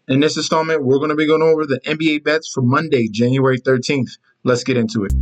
In this installment, we're going to be going over the NBA bets for Monday, January 13th. Let's get into it.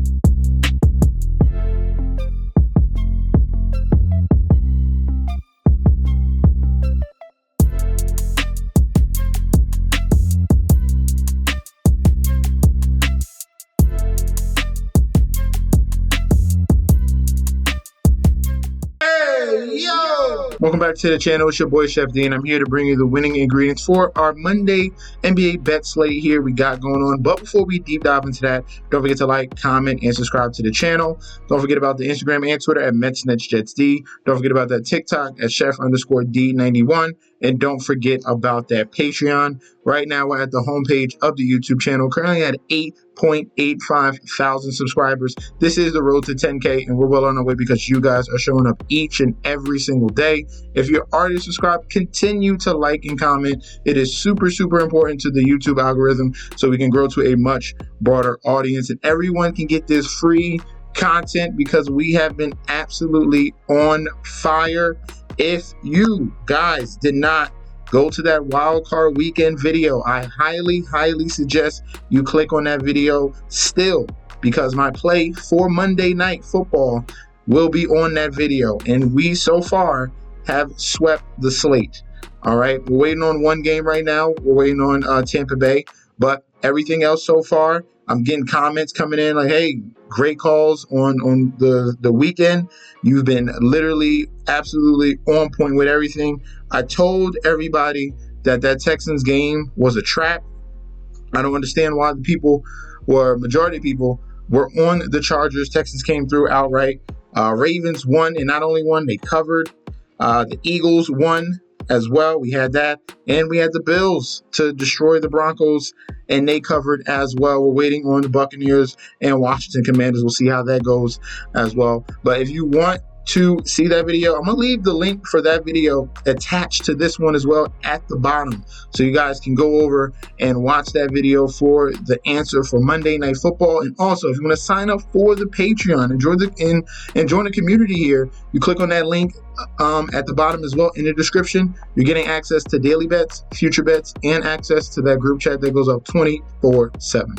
Welcome back to the channel. It's your boy Chef D, and I'm here to bring you the winning ingredients for our Monday NBA bet slate here we got going on. But before we deep dive into that, don't forget to like, comment, and subscribe to the channel. Don't forget about the Instagram and Twitter at MetsNetsJetsD. Don't forget about that TikTok at Chef_D91. And don't forget about that Patreon. Right now, we're at the homepage of the YouTube channel, currently at 8.85 thousand subscribers. This is the road to 10K, and we're well on our way because you guys are showing up each and every single day. If you're already subscribed, continue to like and comment. It is super, super important to the YouTube algorithm so we can grow to a much broader audience, and everyone can get this free content because we have been absolutely on fire. If you guys did not go to that wild card weekend video, I highly suggest you click on that video still, because my play for Monday Night Football will be on that video, and we so far have swept the slate. All right, we're waiting on one game right now. We're waiting on Tampa Bay, but everything else so far, I'm getting comments coming in like, hey, great calls on the weekend. You've been literally absolutely on point with everything. I told everybody that Texans game was a trap. I don't understand why the people, or majority of people, were on the Chargers. Texans came through outright. Ravens won, and not only won, they covered. The Eagles won as well. We had that. And we had the Bills to destroy the Broncos, and they covered as well. We're waiting on the Buccaneers and Washington Commanders. We'll see how that goes as well. But if you want to see that video, I'm going to leave the link for that video attached to this one as well at the bottom, so you guys can go over and watch that video for the answer for Monday Night Football. And also, if you want to sign up for the Patreon and join the community here, you click on that link at the bottom as well in the description. You're getting access to daily bets, future bets, and access to that group chat that goes up 24/7.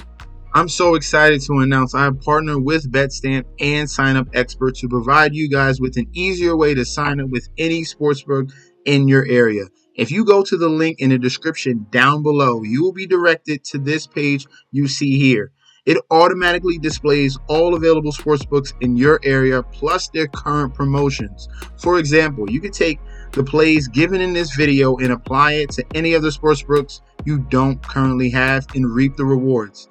I'm so excited to announce I have partnered with BetStamp and Sign Up Expert to provide you guys with an easier way to sign up with any sportsbook in your area. If you go to the link in the description down below, you will be directed to this page you see here. It automatically displays all available sportsbooks in your area plus their current promotions. For example, you could take the plays given in this video and apply it to any other sportsbooks you don't currently have and reap the rewards.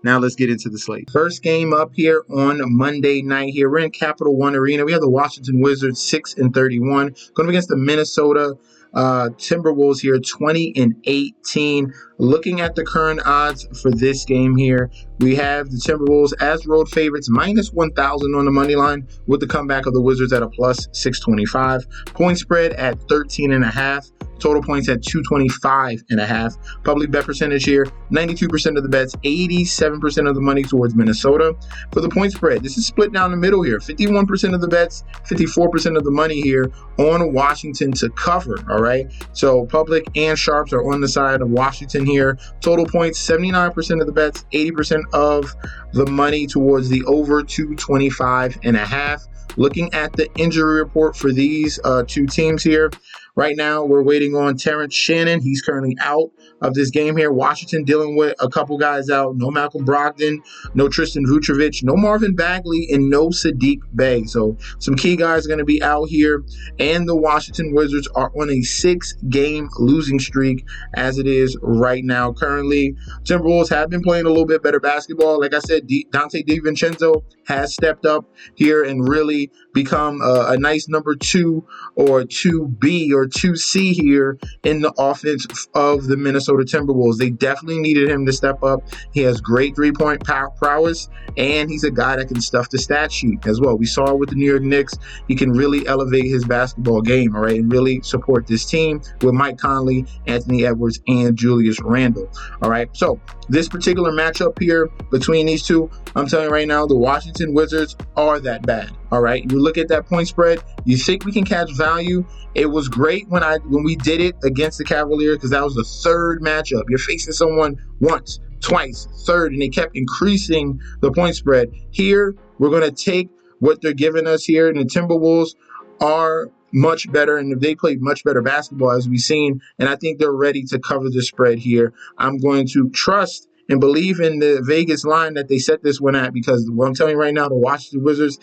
Now let's get into the slate. First game up here on Monday night here. We're in Capital One Arena. We have the Washington Wizards 6-31 going against the Minnesota Timberwolves here 20-18. Looking at the current odds for this game here, we have the Timberwolves as road favorites minus 1,000 on the money line, with the comeback of the Wizards at a plus 625. Point spread at 13.5. Total points at 225.5. Public bet percentage here, 92% of the bets, 87% of the money towards Minnesota. For the point spread, this is split down the middle here. 51% of the bets, 54% of the money here on Washington to cover, all right? So public and sharps are on the side of Washington here. Total points, 79% of the bets, 80% of the money towards the over 225.5. Looking at the injury report for these two teams here, right now we're waiting on Terrence Shannon. He's currently out of this game here. Washington dealing with a couple guys out. No Malcolm Brogdon, no Tristan Vucevic, no Marvin Bagley, and no Sadiq Bey. So some key guys are going to be out here. And the Washington Wizards are on a 6-game losing streak as it is right now. Currently, Timberwolves have been playing a little bit better basketball. Like I said, Dante DiVincenzo has stepped up here and really become a nice number 2 or 2B or 2C here in the offense of the Minnesota Timberwolves. They definitely needed him to step up. He has great three-point prowess, and he's a guy that can stuff the stat sheet as well. We saw with the New York Knicks, he can really elevate his basketball game, all right, and really support this team with Mike Conley, Anthony Edwards, and Julius Randle, all right? So this particular matchup here between these two, I'm telling you right now, the Washington Wizards are that bad. All right, you look at that point spread. You think we can catch value? It was great when we did it against the Cavaliers because that was the third matchup. You're facing someone once, twice, third, and they kept increasing the point spread. Here, we're going to take what they're giving us here, and the Timberwolves are much better, and they played much better basketball as we've seen, and I think they're ready to cover the spread here. I'm going to trust and believe in the Vegas line that they set this one at, because what I'm telling you right now, the Washington Wizards,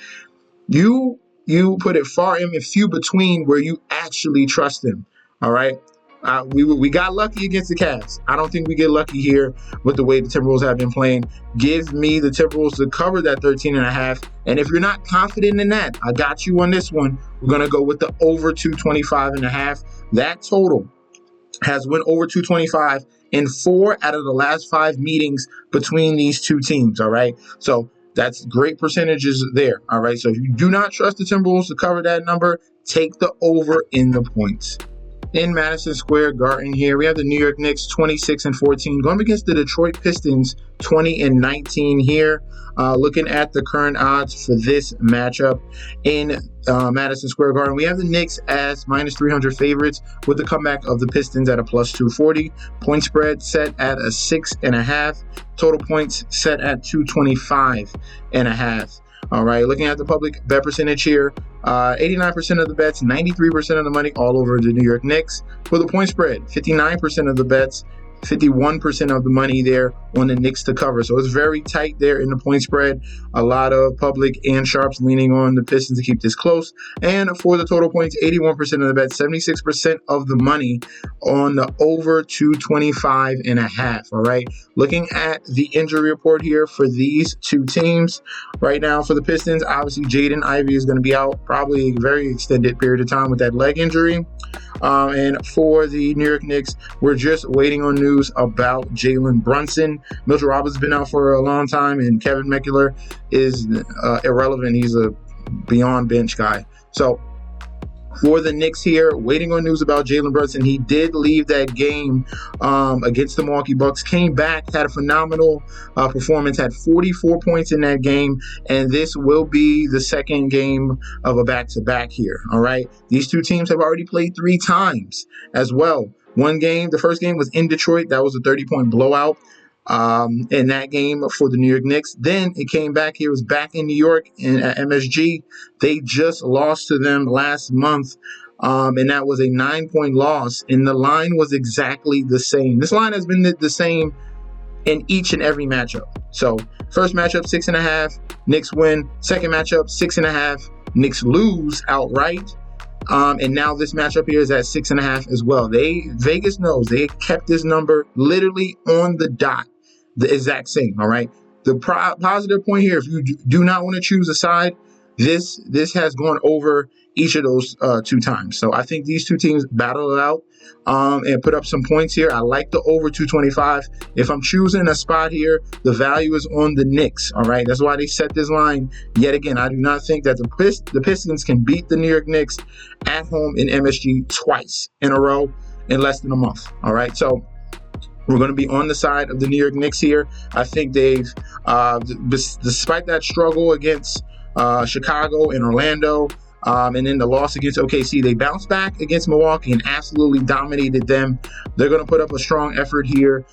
you put it far and few between where you actually trust them. All right. We got lucky against the Cavs. I don't think we get lucky here with the way the Timberwolves have been playing. Give me the Timberwolves to cover that 13.5. And if you're not confident in that, I got you on this one. We're going to go with the over 225.5. That total has went over 225 in 4 out of the last 5 meetings between these two teams. All right. So that's great percentages there. All right. So if you do not trust the Timberwolves to cover that number, take the over in the points. In Madison Square Garden here, we have the New York Knicks 26-14 going against the Detroit Pistons 20-19 here. Looking at the current odds for this matchup in Madison Square Garden, we have the Knicks as minus 300 favorites with the comeback of the Pistons at a plus 240. Point spread set at a 6.5. Total points set at 225.5. All right, looking at the public bet percentage here, 89% of the bets, 93% of the money all over the New York Knicks. For the point spread, 59% of the bets, 51% of the money there on the Knicks to cover. So it's very tight there in the point spread. A lot of public and sharps leaning on the Pistons to keep this close. And for the total points, 81% of the bets, 76% of the money on the over 225.5. All right. Looking at the injury report here for these two teams right now, for the Pistons, obviously Jaden Ivey is going to be out probably a very extended period of time with that leg injury. And for the New York Knicks, we're just waiting on news about Jalen Brunson. Mitchell Roberts has been out for a long time, and Kevin McCullough is irrelevant. He's a beyond bench guy. So for the Knicks here, waiting on news about Jalen Brunson. He did leave that game against the Milwaukee Bucks, came back, had a phenomenal performance, had 44 points in that game, and this will be the second game of a back-to-back here, all right? These two teams have already played 3 times as well. One game, the first game was in Detroit. That was a 30-point blowout in that game for the New York Knicks. Then it came back here. It was back in New York at MSG. They just lost to them last month, and that was a 9-point loss, and the line was exactly the same. This line has been the same in each and every matchup. So first matchup, 6.5, Knicks win. Second matchup, 6.5, Knicks lose outright. And now this matchup here is at 6.5 as well. Vegas knows they kept this number literally on the dot, the exact same. All right. The positive point here, if you do not want to choose a side, this has gone over each of those 2 times. So I think these two teams battle it out and put up some points here. I like the over 225. If I'm choosing a spot here, the value is on the Knicks. All right. That's why they set this line yet again. I do not think that the Pistons can beat the New York Knicks at home in MSG twice in a row in less than a month. All right. So we're going to be on the side of the New York Knicks here. I think they've, despite that struggle against Chicago and Orlando, and then the loss against OKC, they bounced back against Milwaukee and absolutely dominated them. They're going to put up a strong effort here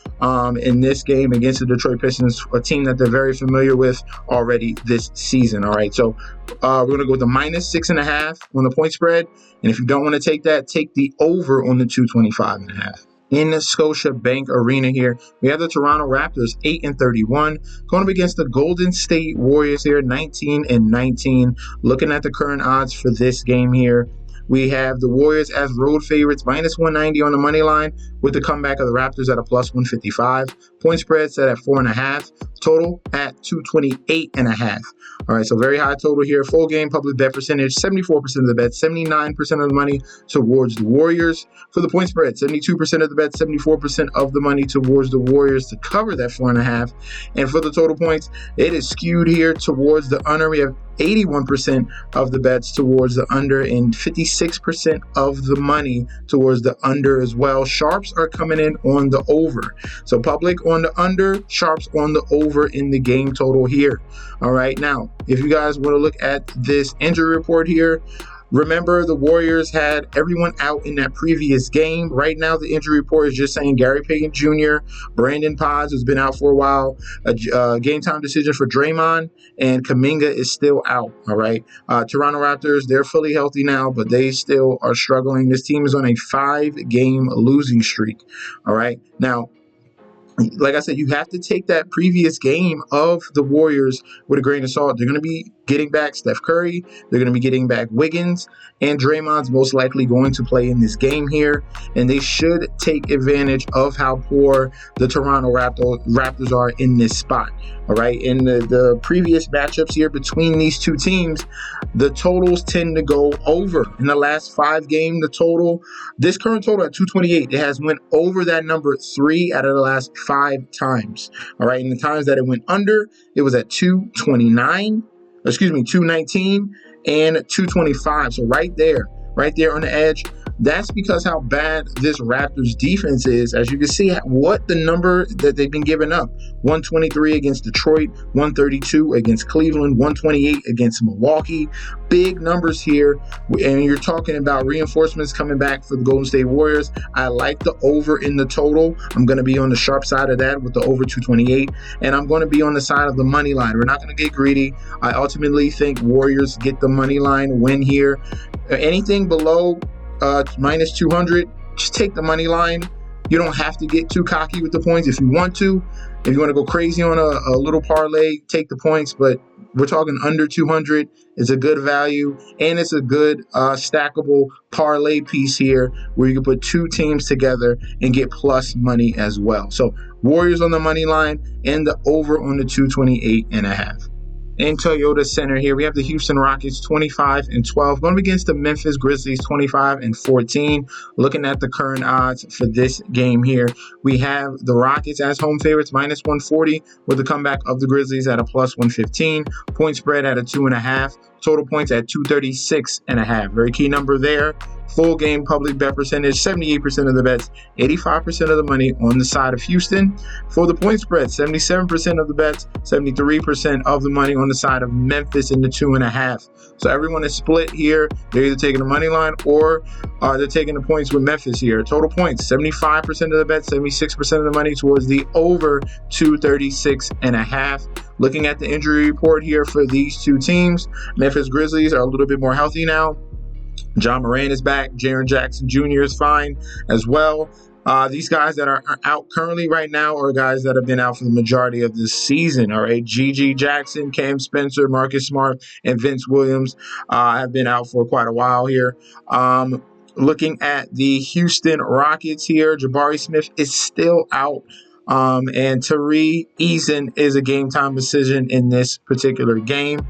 in this game against the Detroit Pistons, a team that they're very familiar with already this season. All right, so we're going to go with the minus 6.5 on the point spread. And if you don't want to take that, take the over on the 225.5. In the Scotiabank Arena here, we have the Toronto Raptors 8-31 going up against the Golden State Warriors here 19-19. Looking at the current odds for this game here, we have the Warriors as road favorites, minus 190 on the money line, with the comeback of the Raptors at a plus 155. Point spread set at 4.5. Total at 228.5. All right, so very high total here. Full game public bet percentage, 74% of the bet, 79% of the money towards the Warriors. For the point spread, 72% of the bet, 74% of the money towards the Warriors to cover that 4.5. And for the total points, it is skewed here towards the under. We have 81% of the bets towards the under and 56% of the money towards the under as well. Sharps are coming in on the over. So public on the under, sharps on the over in the game total here. All right, now, if you guys want to look at this injury report here, remember, the Warriors had everyone out in that previous game. Right now, the injury report is just saying Gary Payton Jr., Brandon Podds, who's been out for a while, a game time decision for Draymond, and Kuminga is still out. All right. Toronto Raptors, they're fully healthy now, but they still are struggling. This team is on a 5-game losing streak. All right. Now, like I said, you have to take that previous game of the Warriors with a grain of salt. They're going to be getting back Steph Curry. They're going to be getting back Wiggins. And Draymond's most likely going to play in this game here. And they should take advantage of how poor the Toronto Raptors are in this spot. All right. In the previous matchups here between these two teams, the totals tend to go over. In the last 5 games, this current total at 228, it has went over that number 3 out of the last 5 times. All right. And the times that it went under, it was at 219 and 225. So right there on the edge. That's because how bad this Raptors defense is. As you can see, what the number that they've been giving up: 123 against Detroit, 132 against Cleveland, 128 against Milwaukee. Big numbers here. And you're talking about reinforcements coming back for the Golden State Warriors. I like the over in the total. I'm going to be on the sharp side of that with the over 228. And I'm going to be on the side of the money line. We're not going to get greedy. I ultimately think Warriors get the money line win here. Anything below minus 200, just take the money line. You don't have to get too cocky with the points. If you want to go crazy on a little parlay, take the points, but we're talking under 200. It's a good value, and it's a good stackable parlay piece here where you can put 2 teams together and get plus money as well. So Warriors on the money line and the over on the 228.5. In Toyota Center here, we have the Houston Rockets 25-12 going against the Memphis Grizzlies 25-14. Looking at the current odds for this game here, we have the Rockets as home favorites minus 140 with the comeback of the Grizzlies at a plus 115. Point spread at a 2.5. Total points at 236.5. Very key number there. Full game public bet percentage, 78% of the bets, 85% of the money on the side of Houston. For the point spread, 77% of the bets, 73% of the money on the side of Memphis in the 2.5. So everyone is split here. They're either taking the money line or they're taking the points with Memphis here. Total points, 75% of the bets, 76% of the money towards the over 236.5. Looking at the injury report here for these two teams, Memphis Grizzlies are a little bit more healthy now. John Moran is back. Jaren Jackson Jr. is fine as well. These guys that are out currently right now are guys that have been out for the majority of this season. All right, G.G. Jackson, Cam Spencer, Marcus Smart, and Vince Williams have been out for quite a while here. Looking at the Houston Rockets here, Jabari Smith is still out. And Tari Eason is a game time decision in this particular game.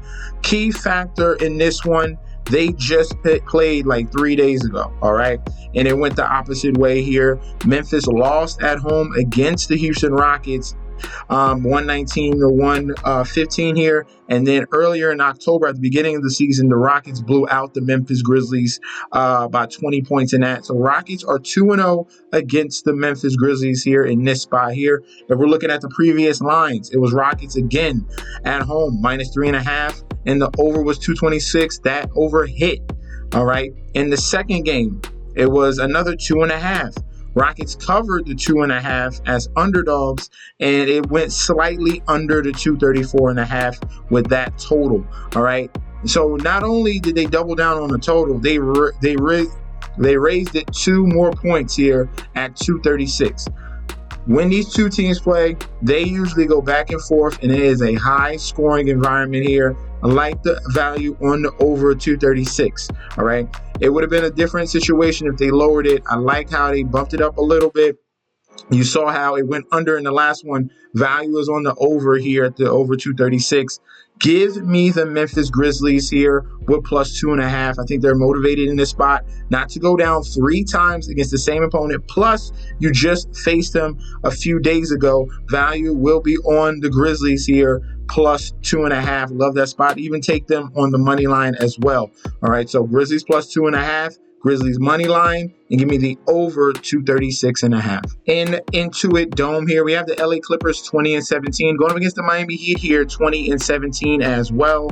Key factor in this one, they just played like 3 days ago, all right? And it went the opposite way here. Memphis lost at home against the Houston Rockets, 119-115 here. And then earlier in October, at the beginning of the season, the Rockets blew out the Memphis Grizzlies by 20 points in that. So Rockets are 2-0 against the Memphis Grizzlies here in this spot here. If we're looking at the previous lines, it was Rockets again at home, minus 3.5. And the over was 226. That over hit. All right. In the second game, it was another 2.5. Rockets covered the 2.5 as underdogs, and it went slightly under the 234.5 with that total. All right. So not only did they double down on the total, they raised it 2 more points here at 236. When these two teams play, they usually go back and forth, and it is a high-scoring environment here. I like the value on the over 236, all right? It would have been a different situation if they lowered it. I like how they bumped it up a little bit. You saw how it went under in the last one. Value is on the over here at the over 236. Give me the Memphis Grizzlies here with plus 2.5. I think they're motivated in this spot not to go down 3 times against the same opponent. Plus, you just faced them a few days ago. Value will be on the Grizzlies here plus 2.5. Love that spot. Even take them on the money line as well. All right, so Grizzlies plus 2.5. Grizzlies money line, and give me the over 236.5. In Intuit Dome here, we have the LA Clippers 20-17 going up against the Miami Heat here 20-17 as well.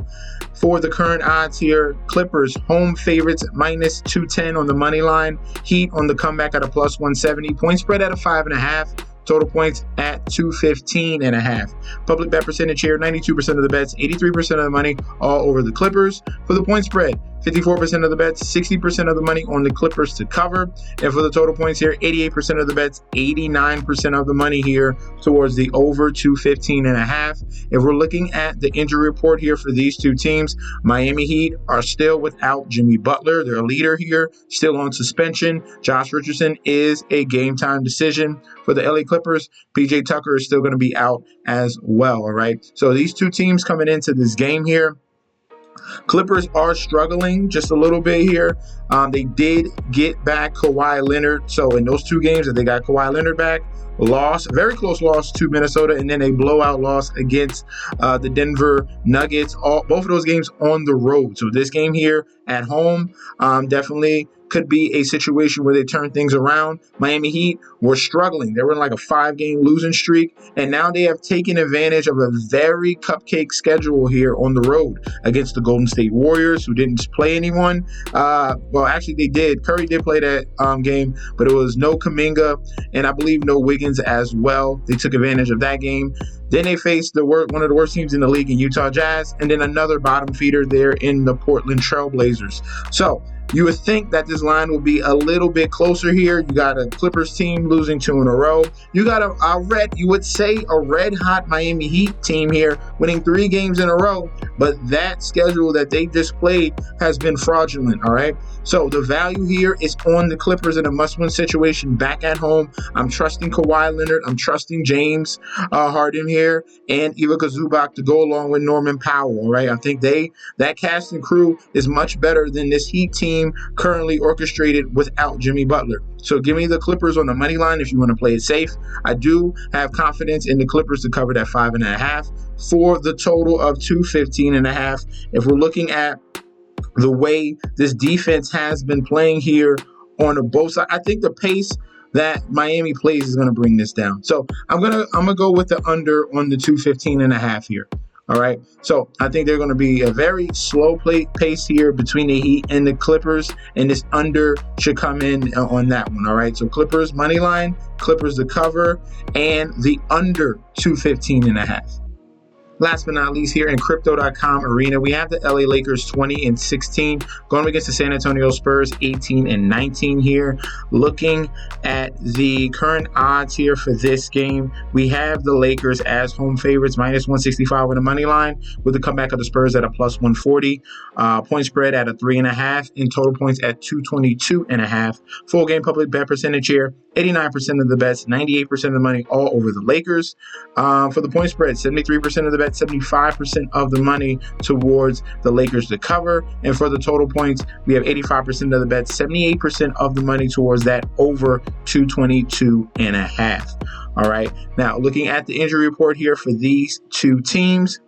For the current odds here, Clippers home favorites minus 210 on the money line. Heat on the comeback at a plus 170. Point spread at a 5.5. Total points at 215.5. Public bet percentage here, 92% of the bets, 83% of the money, all over the Clippers. For the point spread, 54% of the bets, 60% of the money on the Clippers to cover. And for the total points here, 88% of the bets, 89% of the money here towards the over 215.5. If we're looking at the injury report here for these two teams, Miami Heat are still without Jimmy Butler, their leader here, still on suspension. Josh Richardson is a game time decision. For the LA Clippers, PJ Tucker is still going to be out as well, all right? So these two teams coming into this game here, Clippers are struggling just a little bit here. They did get back Kawhi Leonard. So in those two games that they got Kawhi Leonard back, loss, very close loss to Minnesota, and then a blowout loss against the Denver Nuggets. Both of those games on the road. So this game here at home definitely could be a situation where they turn things around. Miami Heat were struggling. They were in like a 5-game losing streak, and now they have taken advantage of a very cupcake schedule here on the road against the Golden State Warriors, who didn't play anyone. Well, actually, they did. Curry did play that game, but it was no Kuminga, and I believe no Wiggins as well. They took advantage of that game. Then they faced one of the worst teams in the league in Utah Jazz, and then another bottom feeder there in the Portland Trailblazers. So you would think that this line will be a little bit closer here. You got a Clippers team losing 2 in a row. You got a red hot Miami Heat team here winning 3 games in a row. But that schedule that they displayed has been fraudulent, all right? So the value here is on the Clippers in a must-win situation back at home. I'm trusting Kawhi Leonard. I'm trusting James Harden here and Ivica Zubac to go along with Norman Powell, all right? I think that cast and crew is much better than this Heat team currently orchestrated without Jimmy Butler. So give me the Clippers on the money line if you want to play it safe. I do have confidence in the Clippers to cover that 5.5 for the total of 215.5. If we're looking at the way this defense has been playing here on both sides, I think the pace that Miami plays is going to bring this down. So I'm gonna go with the under on the 215.5 here. All right, so I think they're going to be a very slow pace here between the Heat and the Clippers, and this under should come in on that one. All right, so Clippers money line, Clippers the cover, and the under 215.5. Last but not least, here in Crypto.com arena, we have the LA Lakers 20-16 going against the San Antonio Spurs 18-19 here. Looking at the current odds here for this game, we have the Lakers as home favorites minus 165 on the money line with the comeback of the Spurs at a plus 140. Point spread at a 3.5 and total points at 222.5. Full game public bet percentage here, 89% of the bets, 98% of the money all over the Lakers. For the point spread, 73% of the bets, 75% of the money towards the Lakers to cover. And for the total points, we have 85% of the bets, 78% of the money towards that over 222.5. All right. Now, looking at the injury report here for these two teams,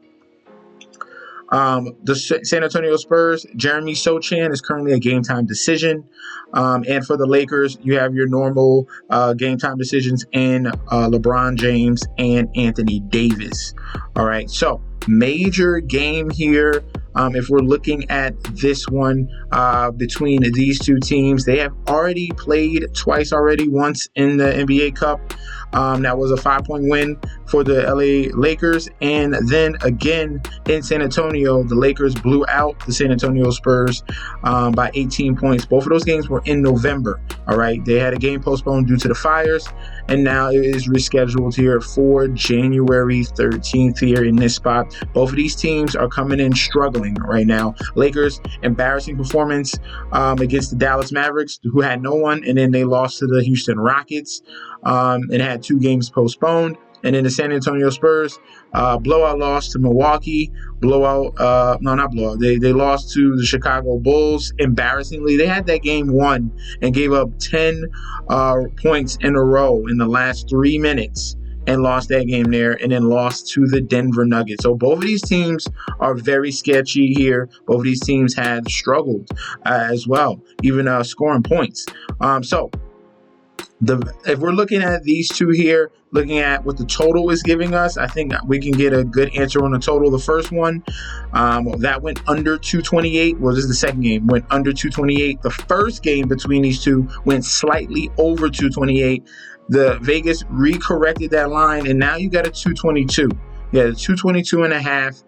the San Antonio Spurs, Jeremy Sochan is currently a game time decision. And for the Lakers, you have your normal game time decisions in LeBron James and Anthony Davis. All right, so major game here. If we're looking at this one between these two teams, they have already played twice already, once in the NBA Cup. That was a 5-point win for the LA Lakers. And then again in San Antonio, the Lakers blew out the San Antonio Spurs by 18 points. Both of those games were in November. All right. They had a game postponed due to the fires, and now it is rescheduled here for January 13th here in this spot. Both of these teams are coming in struggling right now. Lakers, embarrassing performance against the Dallas Mavericks, who had no one, and then they lost to the Houston Rockets and had 2 games postponed. And then the San Antonio Spurs, blowout loss to Milwaukee. They lost to the Chicago Bulls embarrassingly. They had that game won and gave up 10 points in a row in the last 3 minutes. and lost that game there, and then lost to the Denver Nuggets. So both of these teams are very sketchy here. Both of these teams have struggled as well, even scoring points. If we're looking at these two here, looking at what the total is giving us, I think we can get a good answer on the total. The first one, that went under 228. Well, this is the second game, went under 228. The first game between these two went slightly over 228. The Vegas recorrected that line, and now you got a 222. Yeah, 222.5,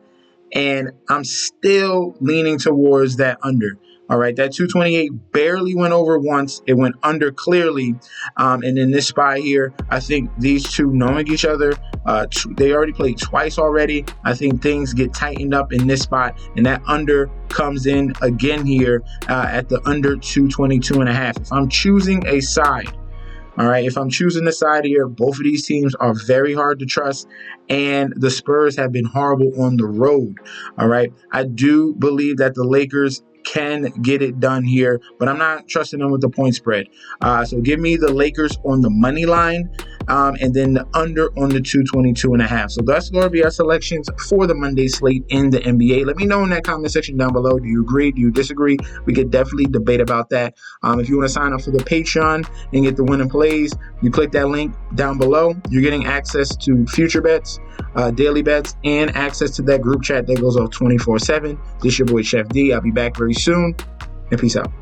and I'm still leaning towards that under. All right, that 228 barely went over once. It went under clearly. And in this spot here, I think these two knowing each other, they already played twice already. I think things get tightened up in this spot, and that under comes in again here at the under 222.5. If I'm choosing a side, all right, if I'm choosing the side here, both of these teams are very hard to trust, and the Spurs have been horrible on the road. All right, I do believe that the Lakers can get it done here, but I'm not trusting them with the point spread. So give me the Lakers on the money line, and then the under on the 222.5. So that's going to be our selections for the Monday slate in the NBA. Let me know in that comment section down below. Do you agree? Do you disagree? We could definitely debate about that. If you want to sign up for the Patreon and get the winning plays, you click that link down below. You're getting access to future bets, daily bets, and access to that group chat that goes off 24/7. This is your boy Chef D. I'll be back very soon, and peace out.